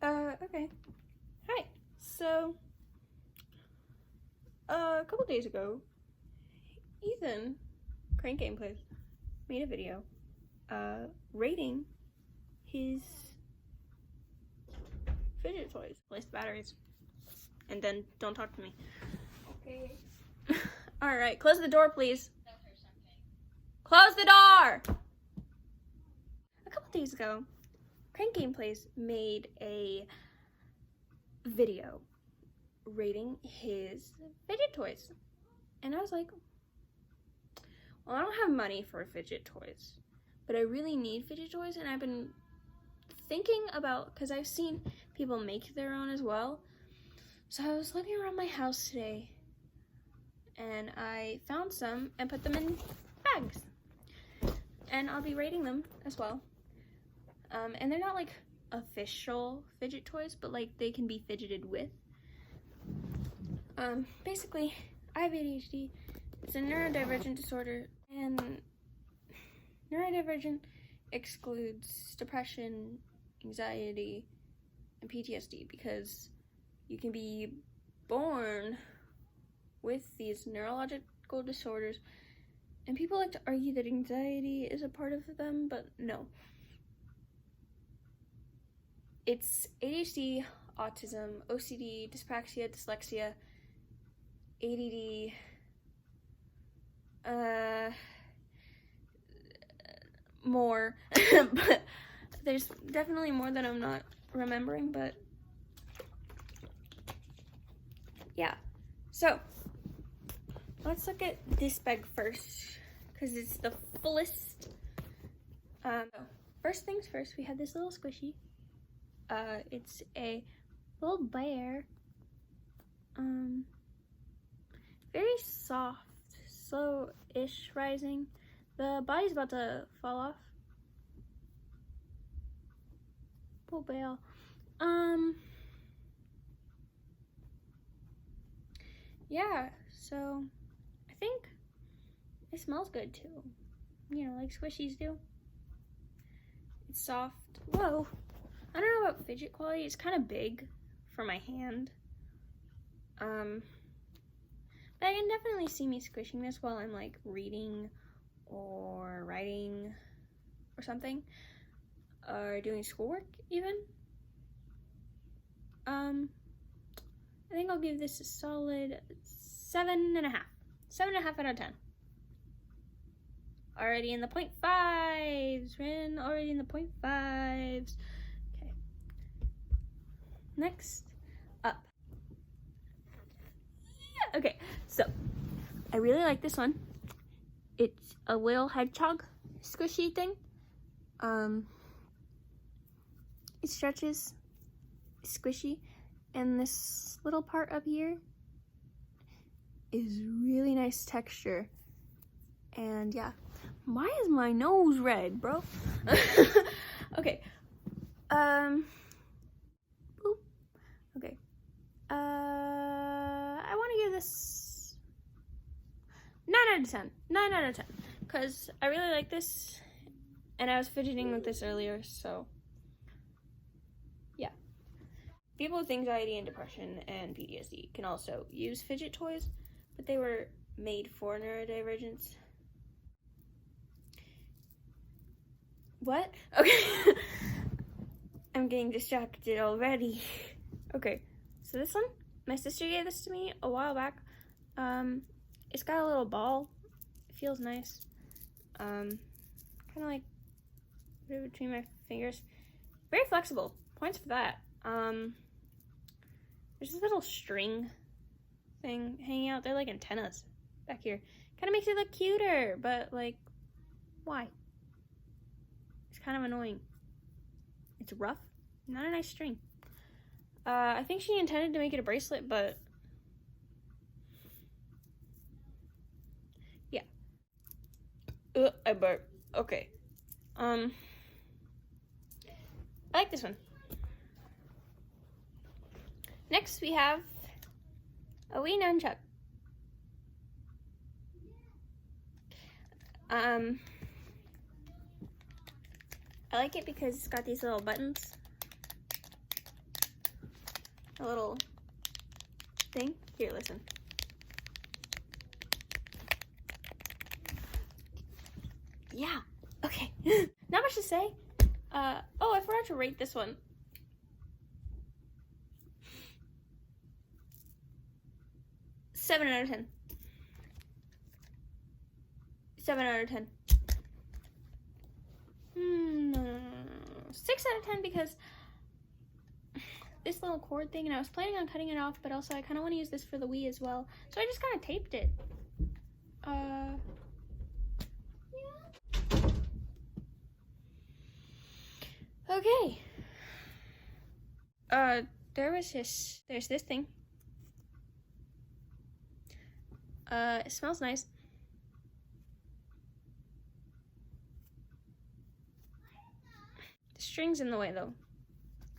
Okay. Hi. So, a couple days ago, Ethan, Crank Gameplays, made a video, rating his fidget toys. Replace the batteries. And then don't talk to me. Okay. Alright, close the door, please. Close the door! A couple days ago, Crank Gameplays made a video rating his fidget toys. And I was like, well, I don't have money for fidget toys, but I really need fidget toys, and I've been thinking about, because I've seen people make their own as well. So I was looking around my house today, and I found some and put them in bags. And I'll be rating them as well. And they're not like official fidget toys, but like they can be fidgeted with. Basically, I have ADHD. It's a neurodivergent disorder, and neurodivergent excludes depression, anxiety, and PTSD, because you can be born with these neurological disorders, and people like to argue that anxiety is a part of them, but no. It's ADHD, autism, OCD, dyspraxia, dyslexia, ADD, more, but there's definitely more that I'm not remembering, but yeah. So, let's look at this bag first, because it's the fullest. First things first, we have this little squishy. It's a little bear. Very soft, slow-ish rising. The body's about to fall off. Poor bear. Yeah, so I think it smells good too. You know, like squishies do. It's soft. Whoa. I don't know about fidget quality. It's kind of big for my hand. But I can definitely see me squishing this while I'm like reading or writing or something, or doing schoolwork even. I think I'll give this a solid 7.5. 7.5 out of 10. Already in the 0.5s, Rin. Already in the 0.5s. Okay. Next up. Yeah, okay, so I really like this one. It's a little hedgehog squishy thing. It stretches, it's squishy, and this little part up here is really nice texture. And yeah, why is my nose red, bro? Okay. Boop. Okay. I want to give this 9 out of 10. 9 out of 10. Because I really like this, and I was fidgeting with this earlier, so yeah. People with anxiety and depression and PTSD can also use fidget toys, but they were made for neurodivergence. What? Okay. I'm getting distracted already. Okay, so this one, my sister gave this to me a while back. It's got a little ball. It feels nice. Kind of like put it between my fingers. Very flexible. Points for that. There's this little string thing hanging out. They're like antennas back here. Kind of makes it look cuter, but like, why? It's kind of annoying. It's rough. Not a nice string. I think she intended to make it a bracelet, but yeah. I burped. Okay. I like this one. Next, we have a wee nunchuck. I like it because it's got these little buttons. a little thing. Here, listen. Yeah, okay. Not much to say. Oh, I forgot to rate this one. 7 out of 10. 7 out of 10. 6 out of 10 because this little cord thing, and I was planning on cutting it off, but also I kind of want to use this for the Wii as well. So I just kind of taped it. Yeah. Okay. There's this thing. It smells nice. The string's in the way though.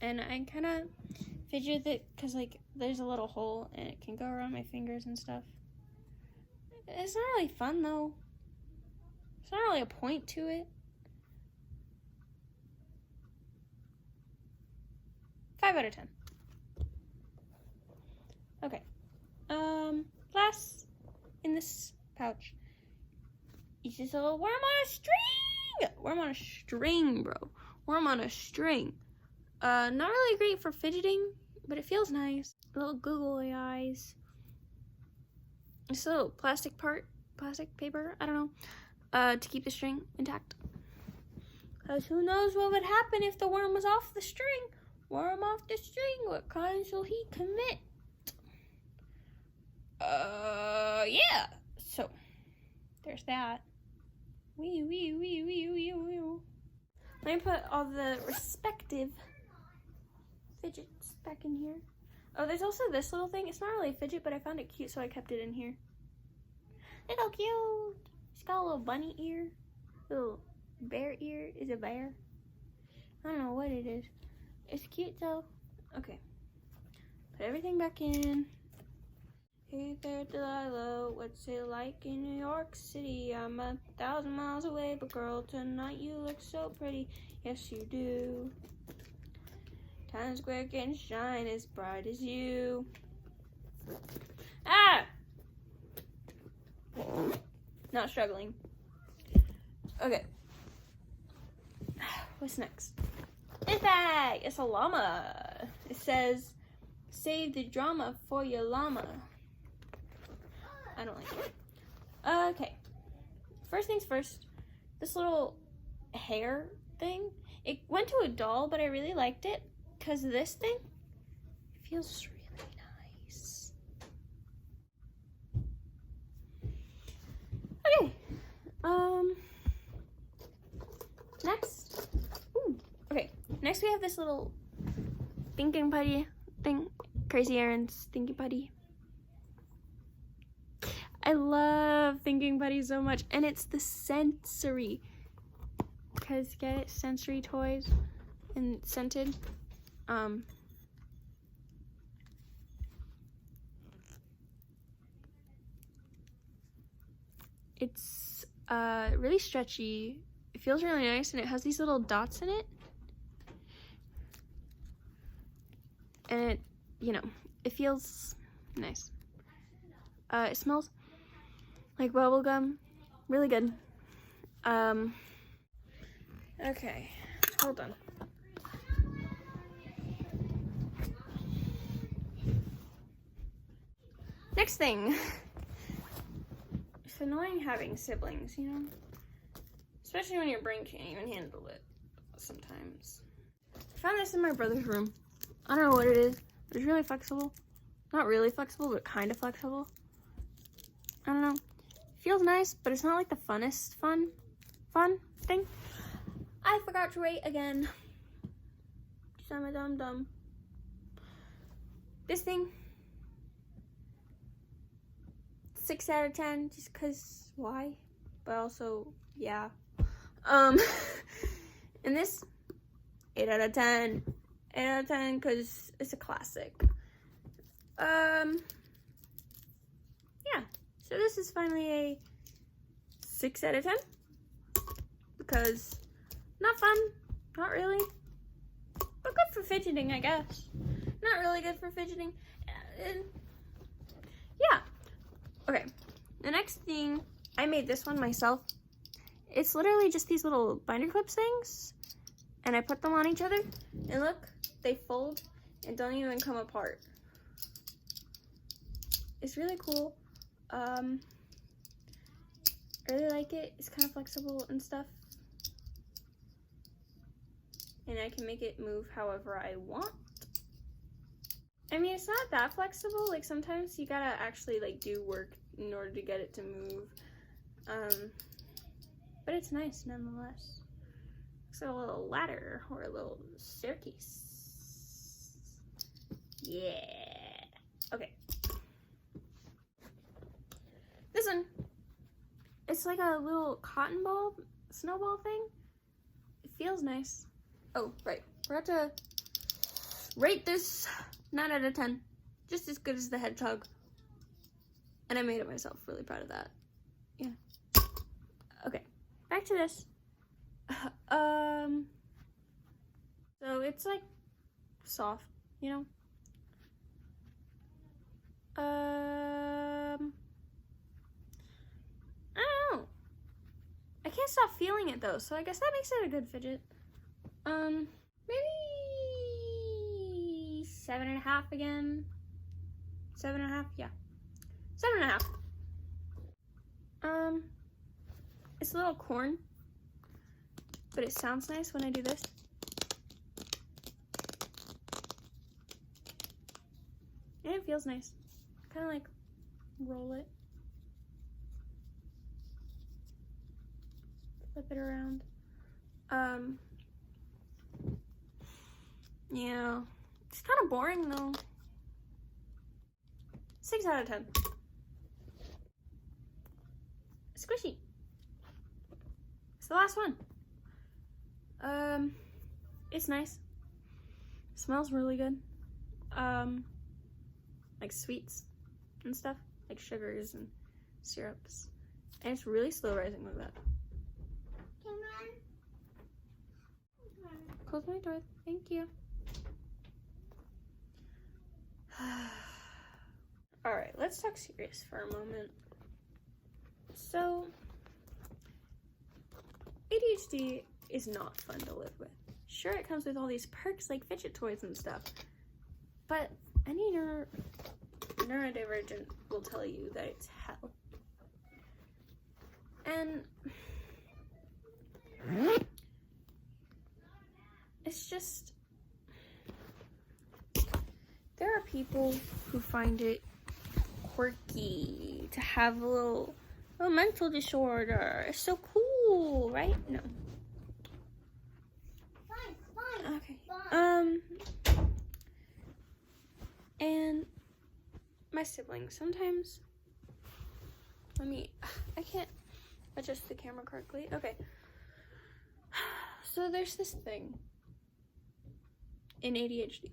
And I kind of fidget it because like there's a little hole and it can go around my fingers and stuff. It's not really fun though. There's not really a point to it. 5 out of 10. Okay. Last in this pouch is this little worm on a string! Worm on a string, bro. Worm on a string. Not really great for fidgeting, but it feels nice. Little googly eyes. This little plastic paper, I don't know, to keep the string intact. Because who knows what would happen if the worm was off the string? Worm off the string, what crime shall he commit? Yeah. So, there's that. Wee. Let me put all the respective fidgets back in here. Oh, there's also this little thing. It's not really a fidget, but I found it cute, so I kept it in here. Little cute. It's got a little bunny ear. Little bear ear. Is it bear? I don't know what it is. It's cute though. Okay. Put everything back in. Hey there, Delilah. What's it like in New York City? I'm 1,000 miles away, but girl, tonight you look so pretty. Yes, you do. Times Square can shine as bright as you. Ah! Not struggling. Okay. What's next? This bag! It's a llama. It says, save the drama for your llama. I don't like it. Okay. First things first. This little hair thing. It went to a doll, but I really liked it. Because this thing feels really nice. Okay. Next. Ooh. Okay. Next we have this little thinking putty thing. Crazy Aaron's thinking putty. I love thinking putty so much. And it's the sensory. Because get it? Sensory toys. And scented. It's really stretchy. It feels really nice, and it has these little dots in it. And it, you know, it feels nice. It smells like bubble gum. Really good. Okay, hold on. Next thing. It's annoying having siblings, you know? Especially when your brain can't even handle it sometimes. I found this in my brother's room. I don't know what it is, but it's really flexible. Not really flexible, but kind of flexible. I don't know. It feels nice, but it's not like the funnest fun thing. I forgot to rate again. Just I'm a dumb. This thing. 6 out of 10, just cause why? But also, yeah. And this, 8 out of 10. 8 out of 10, cause it's a classic. Yeah. So this is finally a 6 out of 10. Because, not fun, not really. But good for fidgeting, I guess. Not really good for fidgeting. Yeah. Okay. The next thing, I made this one myself. It's literally just these little binder clips things. And I put them on each other. And look, they fold and don't even come apart. It's really cool. I really like it. It's kind of flexible and stuff. And I can make it move however I want. I mean, it's not that flexible. Like, sometimes you gotta actually, like, do work in order to get it to move. But it's nice nonetheless. It's like a little ladder or a little staircase. Yeah. Okay. This one. It's like a little cotton ball, snowball thing. It feels nice. Oh, right. Forgot to rate this 9 out of 10. Just as good as the hedgehog. And I made it myself. Really proud of that. Yeah. Okay. Back to this. So it's like soft, you know? I don't know. I can't stop feeling it though, so I guess that makes it a good fidget. Maybe 7.5 again. 7.5, yeah. 7.5. It's a little corn, but it sounds nice when I do this. And it feels nice. Kind of like roll it. Flip it around. Yeah. It's kind of boring though. 6 out of 10. Squishy. It's the last one. It's nice. Smells really good. Like sweets and stuff, like sugars and syrups. And it's really slow rising like that. Close my door, thank you. Alright, let's talk serious for a moment. So, ADHD is not fun to live with. Sure, it comes with all these perks like fidget toys and stuff, but any neurodivergent will tell you that it's hell. And it's just, there are people who find it quirky to have a little mental disorder. It's so cool, right? No. Fine. Okay. And my siblings sometimes, I can't adjust the camera correctly. Okay. So there's this thing in ADHD.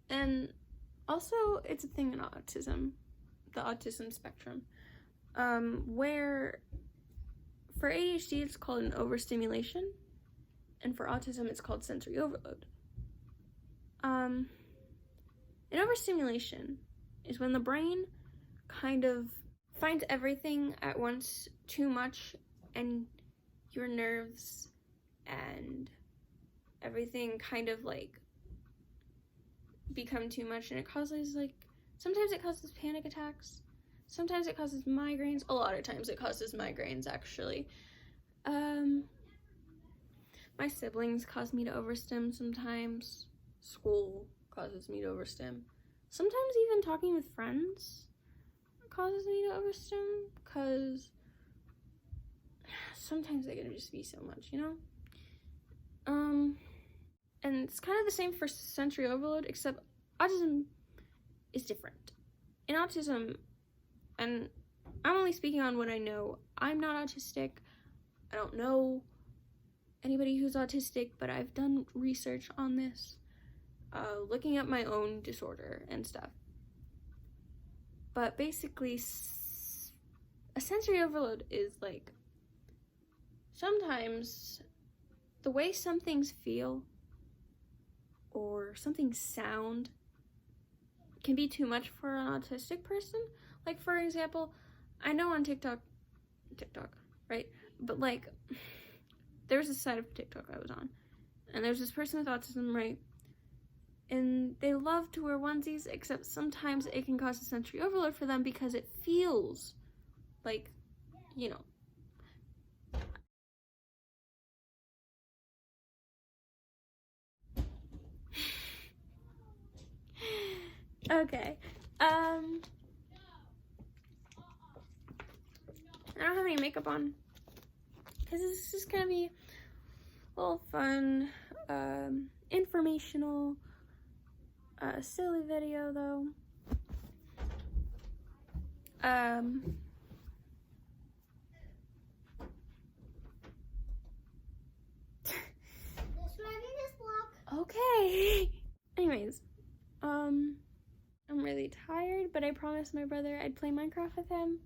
And also it's a thing in autism, the autism spectrum, where for ADHD it's called an overstimulation, and for autism it's called sensory overload. An overstimulation is when the brain kind of finds everything at once too much, and your nerves and everything kind of like become too much, and it causes sometimes it causes panic attacks, sometimes it causes migraines, a lot of times it causes migraines actually. My siblings cause me to overstim sometimes, school causes me to overstim, sometimes even talking with friends causes me to overstim, because sometimes they can just be so much, you know? And it's kind of the same for sensory overload, except autism is different. In autism, and I'm only speaking on what I know, I'm not autistic, I don't know anybody who's autistic, but I've done research on this, looking at my own disorder and stuff. But basically, a sensory overload is like, sometimes the way some things feel or something sound can be too much for an autistic person. Like, for example, I know on TikTok, right? But like, there was a side of TikTok I was on, and there's this person with autism, right? And they love to wear onesies, except sometimes it can cause a sensory overload for them because it feels like, you know. Okay. I don't have any makeup on because this is just gonna be a little fun, informational, silly video though. Okay. Anyways, I'm really tired, but I promised my brother I'd play Minecraft with him.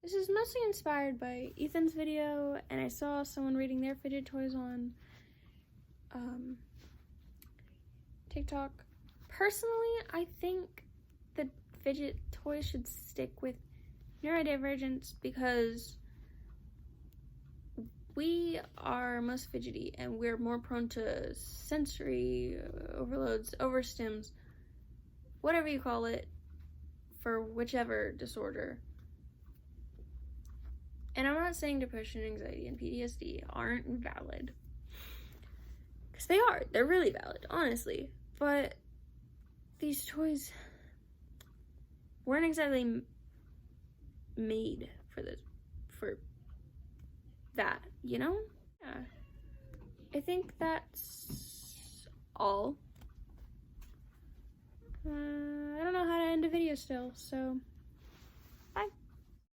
This is mostly inspired by Ethan's video, and I saw someone reading their fidget toys on TikTok. Personally, I think the fidget toys should stick with neurodivergence because we are most fidgety and we're more prone to sensory overloads, overstims, whatever you call it, for whichever disorder. And I'm not saying depression, anxiety, and PTSD aren't valid, because they are. They're really valid, honestly. But these toys weren't exactly made for that, you know? Yeah. I think that's all. I don't know how to end a video still, so